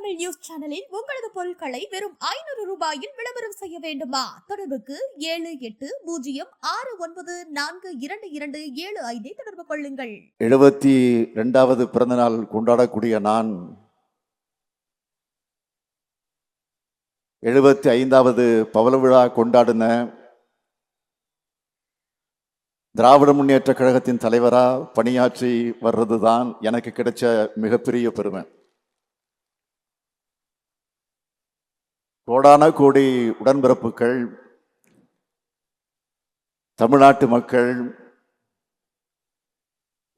Tamil news சேனலில் உங்களது பொருட்களை வெறும் 500 ரூபாயில் விளம்பரம் செய்ய வேண்டுமா? தொடர்புக்கு 7806942275 தொடர்பு கொள்ளுங்கள். 72வது பிறந்த நாள் கொண்டாடக்கூடிய நான் 75வது பவள விழா கொண்டாடின திராவிட முன்னேற்ற கழகத்தின் தலைவரா பணியாற்றி வர்றதுதான் எனக்கு கிடைச்ச மிகப்பெரிய பெருமை. கோடான கோடி உடன்பிறப்புகள், தமிழ்நாட்டு மக்கள்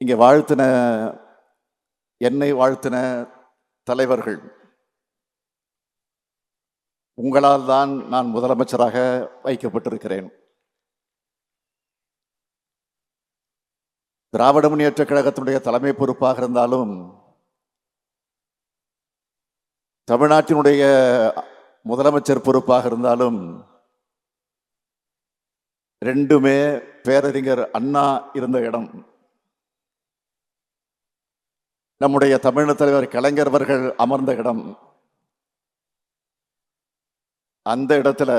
இங்கே வாழ்த்தின, என்னை வாழ்த்தின தலைவர்கள், உங்களால் தான் நான் முதலமைச்சராக வைக்கப்பட்டிருக்கிறேன். திராவிட முன்னேற்ற கழகத்தினுடைய தலைமை பொறுப்பாக இருந்தாலும், தமிழ்நாட்டினுடைய முதலமைச்சர் பொறுப்பாக இருந்தாலும், ரெண்டுமே பேரறிஞர் அண்ணா இருந்த இடம். நம்முடைய தமிழக தலைவர் கலைஞர் அவர்கள் அமர்ந்த இடம். அந்த இடத்துல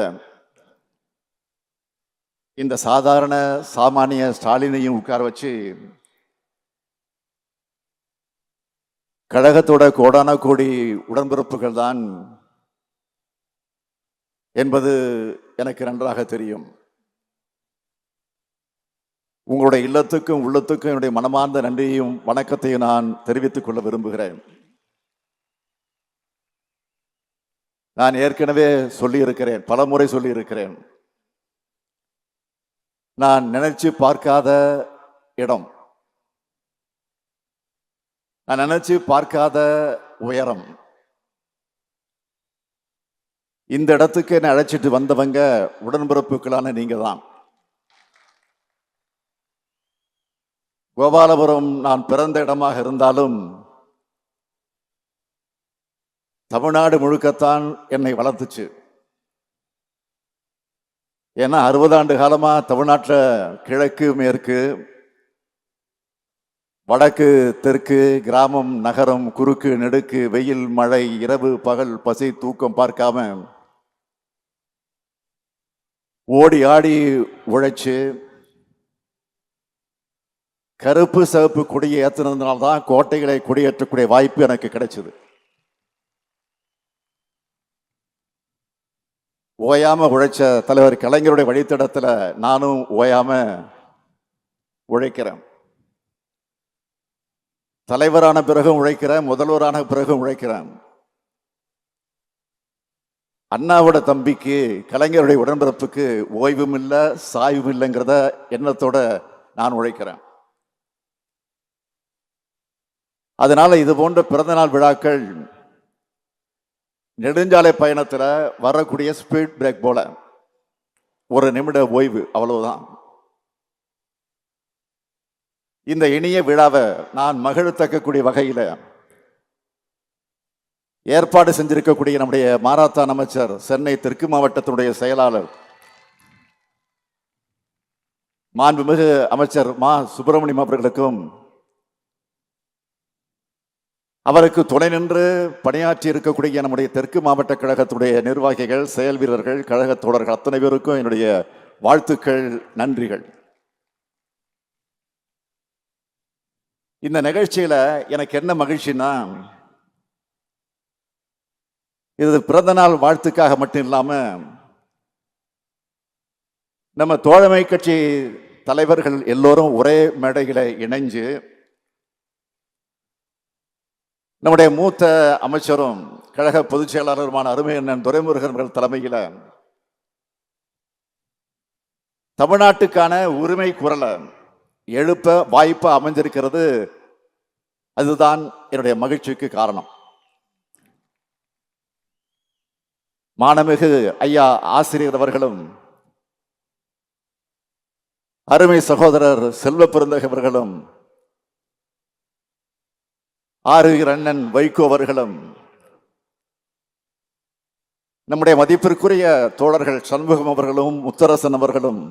இந்த சாதாரண சாமானிய ஸ்டாலினையும் உட்கார வச்சு கழகத்தோட கோடான கோடி உடன்பிறப்புகள் தான் என்பது எனக்கு நன்றாக தெரியும். உங்களுடைய இல்லத்துக்கும் உள்ளத்துக்கும் என்னுடைய மனமார்ந்த நன்றியையும் வணக்கத்தையும் நான் தெரிவித்துக் கொள்ள விரும்புகிறேன். நான் ஏற்கனவே சொல்லியிருக்கிறேன், பல முறை சொல்லியிருக்கிறேன், நான் நினைச்சு பார்க்காத இடம், நான் நினைச்சு பார்க்காத உயரம், இந்த இடத்துக்கு என்னை அழைச்சிட்டு வந்தவங்க உடன்பிறப்புகளான நீங்க தான். கோபாலபுரம் நான் பிறந்த இடமாக இருந்தாலும் தமிழ்நாடு முழுக்கத்தான் என்னை வளர்த்துச்சு. ஏன்னா 60 ஆண்டு காலமா தமிழ்நாட்டில் கிழக்கு மேற்கு வடக்கு தெற்கு கிராமம் நகரம் குறுக்கு நெடுக்கு வெயில் மழை இரவு பகல் பசி தூக்கம் பார்க்காம ஓடி ஆடி உழைச்சு கருப்பு சிவப்பு கொடியை ஏற்றினதுனால்தான் கோட்டைகளை கொடியேற்றக்கூடிய வாய்ப்பு எனக்கு கிடைச்சது. ஓயாம உழைச்ச தலைவர் கலைஞருடைய வழித்தடத்தில் நானும் ஓயாம உழைக்கிறேன். தலைவரான பிறகும் உழைக்கிறேன், முதல்வரான பிறகும் உழைக்கிறேன். அண்ணாவோட தம்பிக்கு கலைஞருடைய உடன்பிறப்புக்கு ஓய்வும் இல்லை சாய்வும் இல்லைங்கிறத எண்ணத்தோட நான் உழைக்கிறேன். அதனால இது போன்ற பிறந்தநாள் விழாக்கள் நெடுஞ்சாலை பயணத்தில் வரக்கூடிய ஸ்பீட் பிரேக் போல, ஒரு நிமிட ஓய்வு, அவ்வளவுதான். இந்த இனிய விழாவை நான் மகிழத்தக்கக்கூடிய வகையில் ஏற்பாடு செஞ்சிருக்கக்கூடிய நம்முடைய மாரத்தான் அமைச்சர், சென்னை தெற்கு மாவட்டத்தினுடைய செயலாளர் மாண்புமிகு அமைச்சர் மா சுப்பிரமணியம் அவர்களுக்கும், அவருக்கு துணை நின்று பணியாற்றி இருக்கக்கூடிய நம்முடைய தெற்கு மாவட்ட கழகத்துடைய நிர்வாகிகள், செயல் வீரர்கள், கழக தோழர்கள் அத்தனை பேருக்கும் என்னுடைய வாழ்த்துக்கள், நன்றிகள். இந்த நிகழ்ச்சியில எனக்கு என்ன மகிழ்ச்சின்னா, இது பிறந்த நாள் வாழ்த்துக்காக மட்டும் இல்லாம நம்ம தோழமை கட்சி தலைவர்கள் எல்லோரும் ஒரே மேடையில இணைஞ்சு நம்முடைய மூத்த அமைச்சரும் கழக பொதுச் செயலாளருமான அருமை அண்ணன் துரைமுருகன் தலைமையில தமிழ்நாட்டுக்கான உரிமை குரலை எழுப்ப வாய்ப்பு அமைஞ்சிருக்கிறது. அதுதான் என்னுடைய மகிழ்ச்சிக்கு காரணம். மாண்புமிகு ஐயா ஆசிரியர் அவர்களும் அருமை சகோதரர் செல்வ பெருந்தகை அவர்களும் ஆறுயிர் அண்ணன் வைகோ அவர்களும் நம்முடைய மதிப்பிற்குரிய தோழர்கள் சண்முகம் அவர்களும் முத்தரசன் அவர்களும்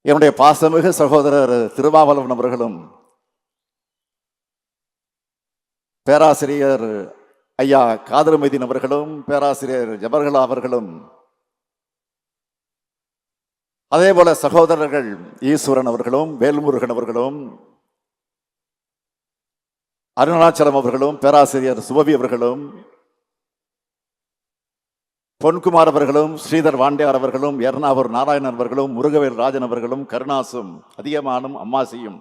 என்னுடைய பாசமிகு சகோதரர் திருமாவளவன் அவர்களும் பேராசிரியர் ஐயா காதர் மைதீன் அவர்களும் பேராசிரியர் ஜபர்கலா அவர்களும் அதே போல சகோதரர்கள் ஈஸ்வரன் அவர்களும் வேல்முருகன் அவர்களும் அருணாச்சலம் அவர்களும் பேராசிரியர் சுபவி அவர்களும் பொன்குமார் அவர்களும் ஸ்ரீதர் வாண்டியார் அவர்களும் எர்ணாவூர் நாராயணன் அவர்களும் முருகவேல் ராஜன் அவர்களும் கருணாசும் அதிகமானும் அம்மாசியும்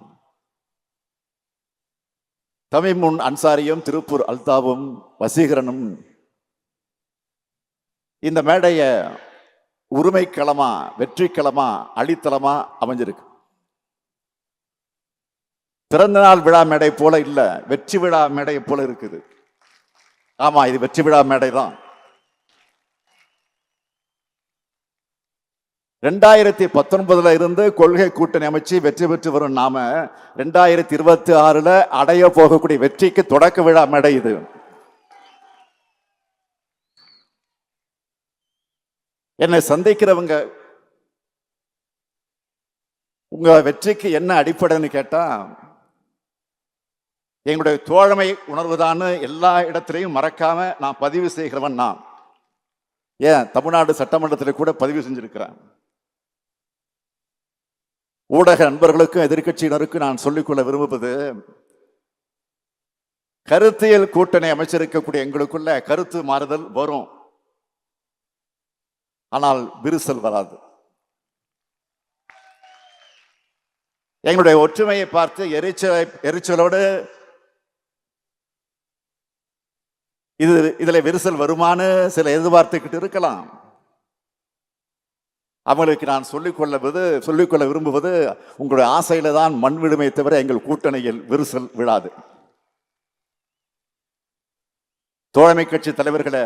தமிமுன் அன்சாரியும் திருப்பூர் அல்தாவும் வசீகரனும் இந்த மேடைய உரிமைக்களமா வெற்றிக்களமா அடித்தளமா அமைஞ்சிருக்கு. பிறந்தநாள் விழா மேடை போல இல்ல, வெற்றி விழா மேடை போல இருக்குது. ஆமா, இது வெற்றி விழா மேடை தான். 2019 இருந்து கொள்கை கூட்டணி அமைச்சு வெற்றி பெற்று வரும் நாம 2026 அடைய போகக்கூடிய வெற்றிக்கு தொடக்க விழா மேடை இது. என்னை சந்திக்கிறவங்க உங்க வெற்றிக்கு என்ன அடிப்படைன்னு கேட்டா, எங்களுடைய தோழமை உணர்வுதான் எல்லா இடத்திலையும் மறக்காம நான் பதிவு செய்கிறவன். நான் ஏன் தமிழ்நாடு சட்டமன்றத்தில் கூட பதிவு செஞ்சிருக்கிறேன். ஊடக நண்பர்களுக்கும் எதிர்கட்சியினருக்கும் நான் சொல்லிக்கொள்ள விரும்புவது, கருத்தியல் கூட்டணி அமைச்சிருக்கக்கூடிய எங்களுக்குள்ள கருத்து மாறுதல் வரும், ஆனால் விரிசல் வராது. எங்களுடைய ஒற்றுமையை பார்த்து எரிச்சலோடு இதுல விரிசல் வருமானு சில எதிர்பார்த்துக்கிட்டு இருக்கலாம். அவங்களுக்கு நான் சொல்லிக்கொள்ள விரும்புவது, உங்களுடைய ஆசையில தான் மண் விடுமை தவிர எங்கள் கூட்டணியில் விரிசல் விழாது. தோழமை கட்சி தலைவர்களே,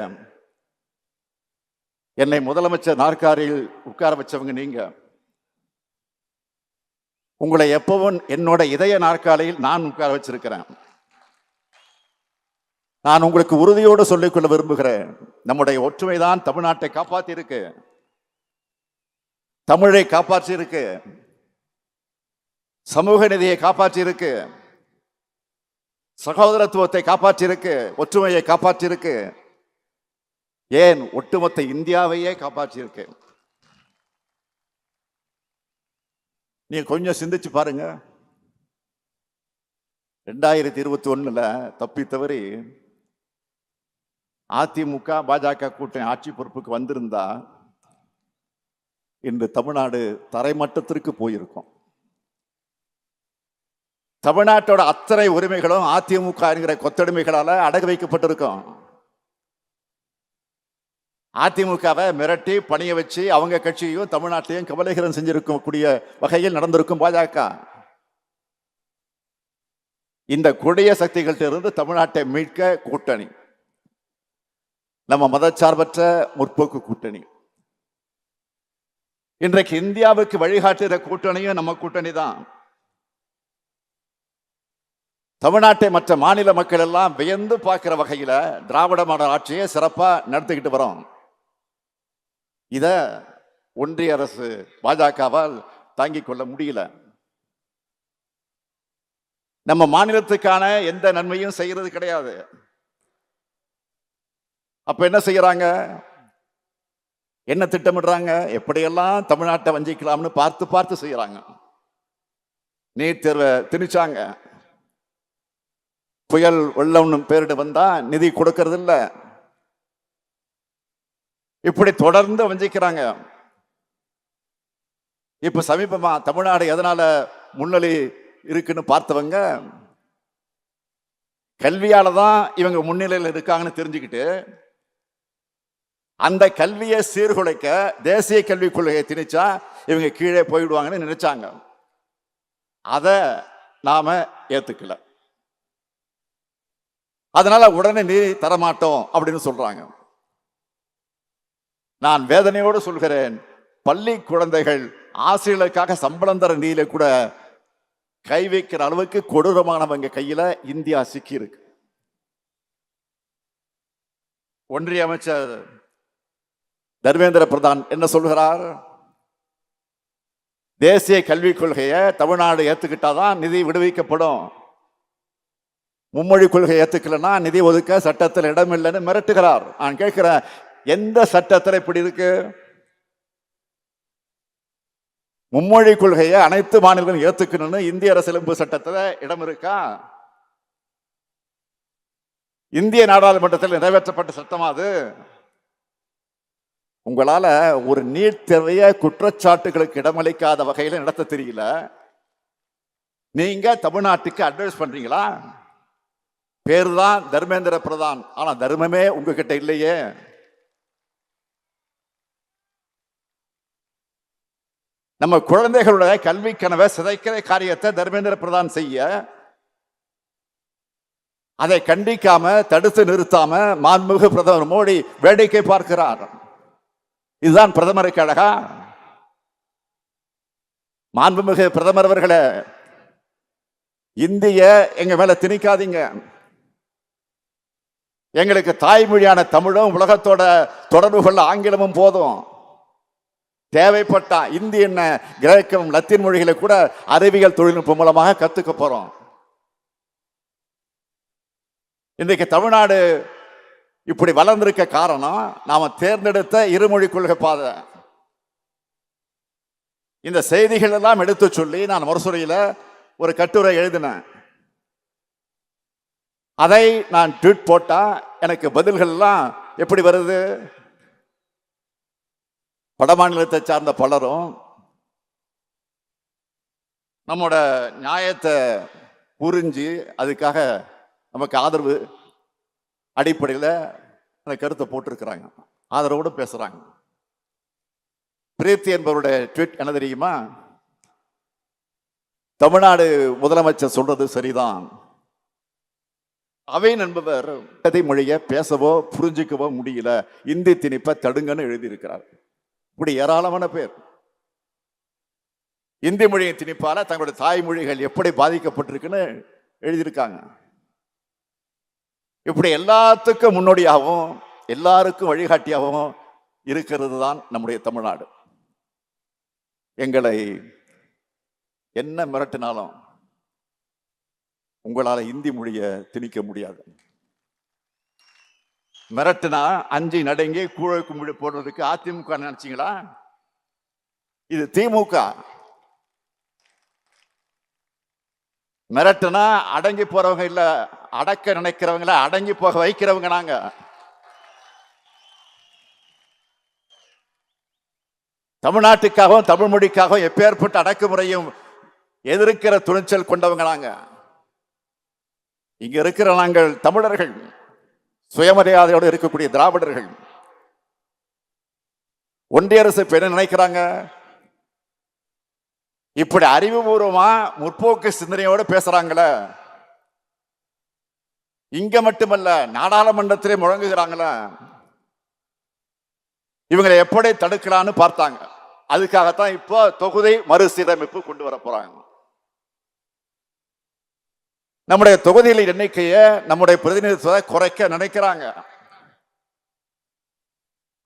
என்னை முதலமைச்சர் நாற்காலியில் உட்கார வச்சவங்க நீங்க. உங்களை எப்பவும் என்னோட இதய நாற்காலியில் நான் உட்கார வச்சிருக்கிறேன். நான் உங்களுக்கு உறுதியோடு சொல்லிக்கொள்ள விரும்புகிறேன், நம்முடைய ஒற்றுமைதான் தமிழ்நாட்டை காப்பாற்றி இருக்கு, தமிழை காப்பாற்றி இருக்கு, சமூக நிதியை காப்பாற்றி இருக்கு, சகோதரத்துவத்தை காப்பாற்றி இருக்கு, ஒற்றுமையை காப்பாற்றி இருக்கு, ஏன் ஒட்டுமொத்த இந்தியாவையே காப்பாற்றி இருக்கு. நீங்க கொஞ்சம் சிந்திச்சு பாருங்க. 2021 தப்பி தவறி அதிமுக பாஜக கூட்டணி ஆட்சி பொறுப்புக்கு வந்திருந்தா இன்று தமிழ்நாடு தரைமட்டத்திற்கு போயிருக்கும். தமிழ்நாட்டோட அத்தனை உரிமைகளும் அதிமுக என்கிற கொத்தடிமைகளால அடகு வைக்கப்பட்டிருக்கும். அதிமுகவை மிரட்டி பணிய வச்சு அவங்க கட்சியையும் தமிழ்நாட்டையும் கபலீகரம் செஞ்சிருக்கக்கூடிய வகையில் நடந்திருக்கும் பாஜக. இந்த கொடிய சக்திகள்கிட்ட இருந்து தமிழ்நாட்டை மீட்க கூட்டணி, நம்ம மதச்சார்பற்ற முற்போக்கு கூட்டணி. இன்றைக்கு இந்தியாவுக்கு வழிகாட்டுகிற கூட்டணியும் நம்ம கூட்டணி தான். தமிழ்நாட்டை மற்ற மாநில மக்கள் எல்லாம் வியந்து பார்க்கிற வகையில திராவிட மாடல் ஆட்சியை சிறப்பா நடத்திக்கிட்டு வரோம். இத ஒன்றிய அரசு பாஜகவால் தாங்கிக் கொள்ள முடியல. நம்ம மாநிலத்துக்கான எந்த நன்மையும் செய்யறது கிடையாது. அப்ப என்ன செய்யறாங்க, என்ன திட்டமிடுறாங்க, எப்படியெல்லாம் தமிழ்நாட்டை வஞ்சிக்கலாம்னு பார்த்து பார்த்து செய்யறாங்க. நீட் தேர்வை திணிச்சாங்க. புயல் வெள்ளம்னு பேரிட்டு வந்தா நிதி கொடுக்கறது இல்ல. இப்படி தொடர்ந்து வஞ்சிக்கிறாங்க. இப்ப சமீபமா தமிழ்நாடு எதனால முன்னணி இருக்குன்னு பார்த்தவங்க, கல்வியால தான் இவங்க முன்னிலையில் இருக்காங்கன்னு தெரிஞ்சுக்கிட்டு அந்த கல்வியை சீர்குலைக்க தேசிய கல்விக் கொள்கையை திணிச்சா இவங்க கீழே போயிடுவாங்கன்னு நினைச்சாங்க. அத நாம ஏத்துக்கல. அதனால உடனே நிதி தரமாட்டோம் அப்படின்னு சொல்றாங்க. நான் வேதனையோடு சொல்கிறேன், பள்ளி குழந்தைகள் ஆசிரியர்களுக்காக சம்பளம் தர நிதியில கூட கை வைக்கிற அளவுக்கு கொடூரமானவங்க கையில இந்தியா சிக்கி இருக்கு. ஒன்றிய அமைச்சர் தர்மேந்திர பிரதான் என்ன சொல்கிறார், தேசிய கல்விக் கொள்கையை தமிழ்நாடு ஏத்துக்கிட்டாதான் நிதி விடுவிக்கப்படும். மும்மொழி கொள்கை ஏத்துக்கலன்னா நிதி ஒதுக்க சட்டத்தில் இடம் இல்லைன்னு மிரட்டுகிறார். நான் கேட்கிறேன், எந்த சட்டத்தில் இப்படி இருக்கு? மும்மொழி கொள்கையை அனைத்து மாநிலங்களும் ஏத்துக்கணும்னு இந்திய அரசியலமைப்பு சட்டத்தில் இடம் இருக்கா? இந்திய நாடாளுமன்றத்தில் நிறைவேற்றப்பட்ட சட்டமா அது? உங்களால ஒரு நீட் தேர்வைய குற்றச்சாட்டுகளுக்கு இடமளிக்காத வகையில் நடத்த தெரியல. நீங்க தமிழ்நாட்டுக்கு அட்வைஸ் பண்றீங்களா? பேரு தான் தர்மேந்திர பிரதான், ஆனா தர்மமே உங்ககிட்ட இல்லையே. நம்ம குழந்தைகளுடைய கல்வி கனவை சிதைக்கிற காரியத்தை தர்மேந்திர பிரதான் செய்ய, அதை கண்டிக்காம தடுத்து நிறுத்தாம மாண்புமிகு பிரதமர் மோடி வேடிக்கை பார்க்கிறார். இதுதான் பிரதமருக்கு அழகா? மாண்புமிகு பிரதமர் அவர்களே, இந்திய எங்க மேல திணிக்காதீங்க. எங்களுக்கு தாய்மொழியான தமிழும் உலகத்தோட தொடர்பு கொள்ள ஆங்கிலமும் போதும். தேவைப்பட்டா இந்தி என்ன கிரேக்கம் லத்தீன் மொழிகளை கூட அறிவியல் தொழில்நுட்பம் மூலமாக கத்துக்க போறோம். இன்றைக்கு தமிழ்நாடு இப்படி வளர்ந்திருக்க காரணம் நாம தேர்ந்தெடுத்த இருமொழி கொள்கை பாதை. இந்த செய்திகள் எல்லாம் எடுத்து சொல்லி நான் முரசொலியில ஒரு கட்டுரை எழுதினேன். அதை நான் ட்வீட் போட்டா எனக்கு பதில்கள் எல்லாம் எப்படி வருது? வடமாநிலத்தை சார்ந்த பலரும் நம்மோட நியாயத்தை புரிஞ்சு அதுக்காக நமக்கு ஆதரவு அடிப்படையில் அந்த கருத்தை போட்டிருக்கிறாங்க, ஆதரவோடு பேசுறாங்க. பிரீத்தி என்பவருடைய ட்வீட் என்ன தெரியுமா? தமிழ்நாடு முதலமைச்சர் சொல்றது சரிதான். அவைன் என்பவர் கதை மொழியை பேசவோ புரிஞ்சிக்கவோ முடியல, இந்தி திணிப்பை தடுங்கன்னு எழுதியிருக்கிறார். இப்படி ஏராளமான பேர் இந்தி மொழியை திணிப்பால தங்களுடைய தாய்மொழிகள் எப்படி பாதிக்கப்பட்டிருக்குன்னு எழுதியிருக்காங்க. இப்படி எல்லாத்துக்கும் முன்னோடியாகவும் எல்லாருக்கும் வழிகாட்டியாகவும் இருக்கிறது தான் நம்முடைய தமிழ்நாடு. எங்களை என்ன மிரட்டினாலும் உங்களால இந்தி மொழியை திணிக்க முடியாது. மிரட்டுனா அஞ்சு நடுங்கி கூழ கும்பிடு போடுறதுக்கு அதிமுக நினைச்சீங்களா? இது திமுக. மிரட்டுனா அடங்கி போறவங்க இல்ல, அடக்க நினைக்கிறவங்கள அடங்கி போக வைக்கிறவங்க நாங்க. தமிழ்நாட்டுக்காகவும் தமிழ் மொழிக்காகவும் எப்பேற்பட்ட அடக்குமுறையும் எதிர்க்கிற துணிச்சல் கொண்டவங்க நாங்க. இங்க இருக்கிற நாங்கள் தமிழர்கள், சுயமரியாதையோடு இருக்கக்கூடிய திராவிடர்கள். ஒன்றிய அரசு என்ன நினைக்கிறாங்க? இப்படி அறிவுபூர்வமா முற்போக்கு சிந்தனையோடு பேசுறாங்கள, இங்க மட்டுமல்ல நாடாளுமன்றத்திலே முழங்குகிறாங்கள, இவங்களை எப்படி தடுக்கலான்னு பார்த்தாங்க. அதுக்காகத்தான் இப்போ தொகுதி மறுசீரமைப்பு கொண்டு வர போறாங்க. நம்முடைய தொகுதிகளின் எண்ணிக்கையை நம்முடைய பிரதிநிதித்துவத்தை குறைக்க நினைக்கிறாங்க.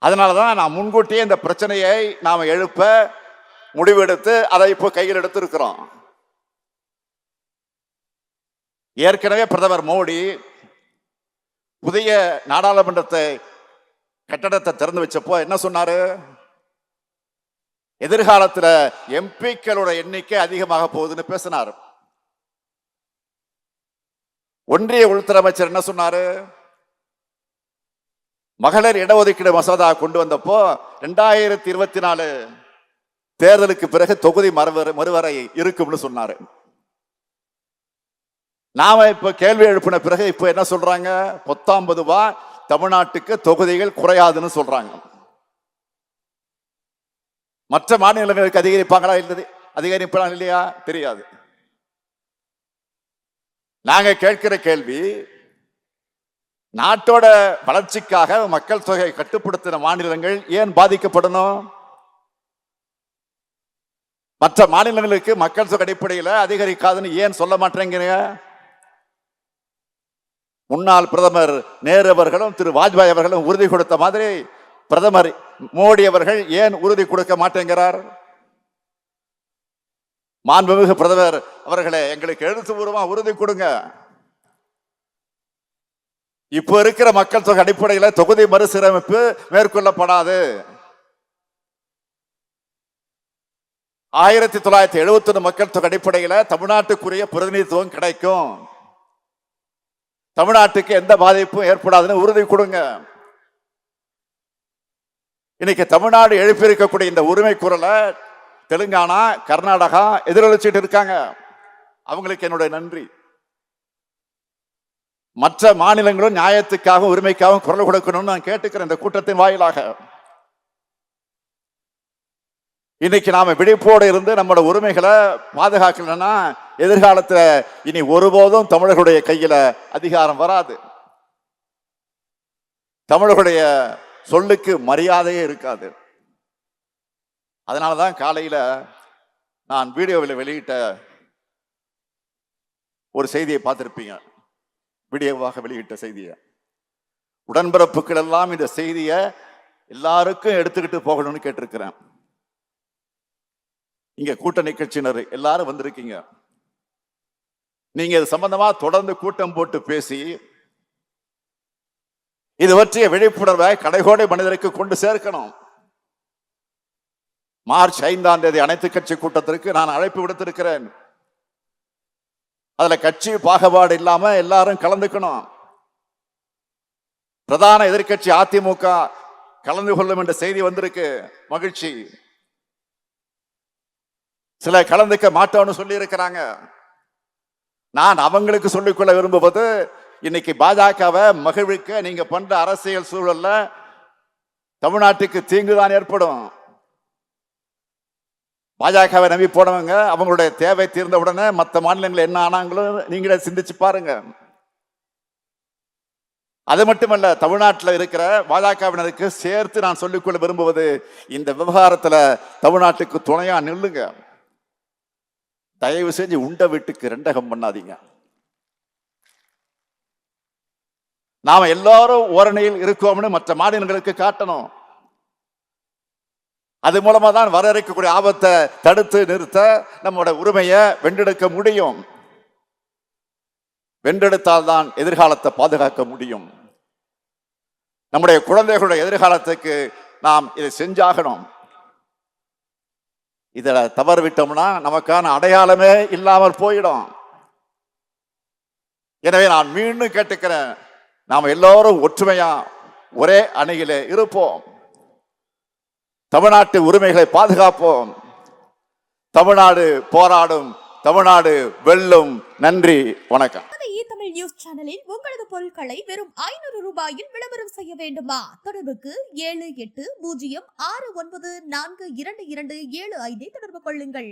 அதனாலதான் நான் முன்கூட்டியே இந்த பிரச்சனையை நாம எழுப்ப முடிவெடுத்து அதை இப்போ கையில் எடுத்திருக்கிறோம். ஏற்கனவே பிரதமர் மோடி புதிய நாடாளுமன்றத்தை கட்டடத்தை திறந்து வச்சப்போ என்ன சொன்னாரு? எதிர்காலத்தில் எம்பிக்களோட எண்ணிக்கை அதிகமாக போகுதுன்னு பேசினார். ஒன்றிய உள்துறை அமைச்சர் என்ன சொன்னாரு? மகளிர் இடஒதுக்கீடு மசோதா கொண்டு வந்தப்போ 2024 தேர்தலுக்கு பிறகு தொகுதி மறுவரை இருக்கும்னு சொன்னாரு. நாம இப்ப கேள்வி எழுப்பின பிறகு இப்ப என்ன சொல்றாங்க? 19 தமிழ்நாட்டுக்கு தொகுதிகள் குறையாதுன்னு சொல்றாங்க. மற்ற மாநிலங்களுக்கு அதிகரிப்பாங்களா? இல்லை, அதிகரிப்பாங்களா இல்லையா தெரியாது. நாங்க கேட்கிற கேள்வி, நாட்டோட வளர்ச்சிக்காக மக்கள் தொகை கட்டுப்படுத்தின மாநிலங்கள் ஏன் பாதிக்கப்படணும்? மற்ற மாநிலங்களுக்கு மக்கள் தொகை அடிப்படையில் அதிகரிக்காதுன்னு ஏன் சொல்ல மாட்டேங்கிறீங்க? முன்னாள் பிரதமர் நேரு அவர்களும் திரு வாஜ்பாய் அவர்களும் உறுதி கொடுத்த மாதிரி பிரதமர் மோடி அவர்கள் ஏன் உறுதி கொடுக்க மாட்டேங்கிறார்? மாண்புமிகு பிரதமர் அவர்களே, எங்களுக்கு எழுத்துப்பூர்வமா உறுதி கொடுங்க. இப்ப இருக்கிற மக்கள் தொகை அடிப்படையில் தொகுதி மறுசீரமைப்பு மேற்கொள்ளப்படாது. 1971 மக்கள் தொகை அடிப்படையில் தமிழ்நாட்டுக்குரிய பிரதிநிதித்துவம் கிடைக்கும். தமிழ்நாட்டுக்கு எந்த பாதிப்பும் ஏற்படாதுன்னு உறுதி கொடுங்க. இன்னைக்கு தமிழ்நாடு எழுப்பியிருக்கக்கூடிய இந்த உரிமை குரலை தெலுங்கானா, கர்நாடகா எதிரொலிச்சிட்டு இருக்காங்க. அவங்களுக்கு என்னுடைய நன்றி. மற்ற மாநிலங்களும் நியாயத்துக்காகவும் உரிமைக்காகவும் குரல் கொடுக்கணும்னு நான் கேட்டுக்கிறேன். இந்த கூட்டத்தின் வாயிலாக இன்னைக்கு நாம விழிப்போடு இருந்து நம்மளோட உரிமைகளை பாதுகாக்கலன்னா எதிர்காலத்தில் இனி ஒருபோதும் தமிழர்களுடைய கையில அதிகாரம் வராது. தமிழர்களுடைய சொல்லுக்கு மரியாதையே இருக்காது. அதனாலதான் காலையில நான் வீடியோவில் வெளியிட்ட ஒரு செய்தியை பார்த்திருப்பீங்க. வீடியோவாக வெளியிட்ட செய்தியை உடன்பிறப்புகள் எல்லாம் இந்த செய்தியை எல்லாருக்கும் எடுத்துக்கிட்டு போகணும்னு கேட்டிருக்கிறேன். இங்க கூட்டணி கட்சியினர் எல்லாரும் வந்திருக்கீங்க. நீங்க இது சம்பந்தமா தொடர்ந்து கூட்டம் போட்டு பேசி இது பற்றிய விழிப்புணர்வை கடைகோடை மனிதருக்கு கொண்டு சேர்க்கணும். மார்ச் 5ஆம் தேதி அனைத்து கட்சி கூட்டத்திற்கு நான் அழைப்பு விடுத்திருக்கிறேன். அதுல கட்சி பாகுபாடு இல்லாம எல்லாரும் கலந்துக்கணும். பிரதான எதிர்கட்சி அதிமுக கலந்து கொள்ளும் என்ற செய்தி வந்திருக்கு, மகிழ்ச்சி. சில கலந்துக்க மாட்டோம்னு சொல்லி இருக்கிறாங்க. நான் அவங்களுக்கு சொல்லிக்கொள்ள விரும்புவது, இன்னைக்கு பாஜகவை மகிழ்விக்க நீங்க பண்ற அரசியல் சூழல்ல தமிழ்நாட்டுக்கு தீங்குதான் ஏற்படும். பாஜகவை நம்பி போனவங்க அவங்களுடைய தேவை தீர்ந்த உடனே மற்ற மாநிலங்கள் என்ன ஆனாங்களும் நீங்களே சிந்திச்சு பாருங்க. அது மட்டுமல்ல, தமிழ்நாட்டில் இருக்கிற பாஜகவினருக்கு சேர்த்து நான் சொல்லிக்கொள்ள விரும்புவது, இந்த விவகாரத்துல தமிழ்நாட்டுக்கு துணையா நில்லுங்க. தயவு செஞ்சு உண்ட வீட்டுக்கு ரெண்டகம் பண்ணாதீங்க. நாம எல்லாரும் ஓரணியில் இருக்கோம்னு மற்ற மாநிலங்களுக்கு காட்டணும். அது மூலமா தான் வர இருக்கக்கூடிய ஆபத்தை தடுத்து நிறுத்த நம்மோட உரிமையை வென்றெடுக்க முடியும். வென்றெடுத்தால் தான் எதிர்காலத்தை பாதுகாக்க முடியும். நம்முடைய குழந்தைகளுடைய எதிர்காலத்துக்கு நாம் இதை செஞ்சாகணும். இத தவறு விட்டோம்னா நமக்கான அடையாளமே இல்லாமல் போயிடும். எனவே நான் மீண்டும் கேட்டுக்கிறேன், நாம் எல்லோரும் ஒற்றுமையா ஒரே அணியிலே இருப்போம். தமிழ்நாட்டு உரிமைகளை பாதுகாப்போம். தமிழ்நாடு போராடும், தமிழ்நாடு வெல்லும். நன்றி, வணக்கம். தமிழ் நியூஸ் சேனலில் உங்களது பொருட்களை வெறும் 500 ரூபாயில் விளம்பரம் செய்ய வேண்டுமா? தொடர்புக்கு 7806942275 தொடர்பு கொள்ளுங்கள்.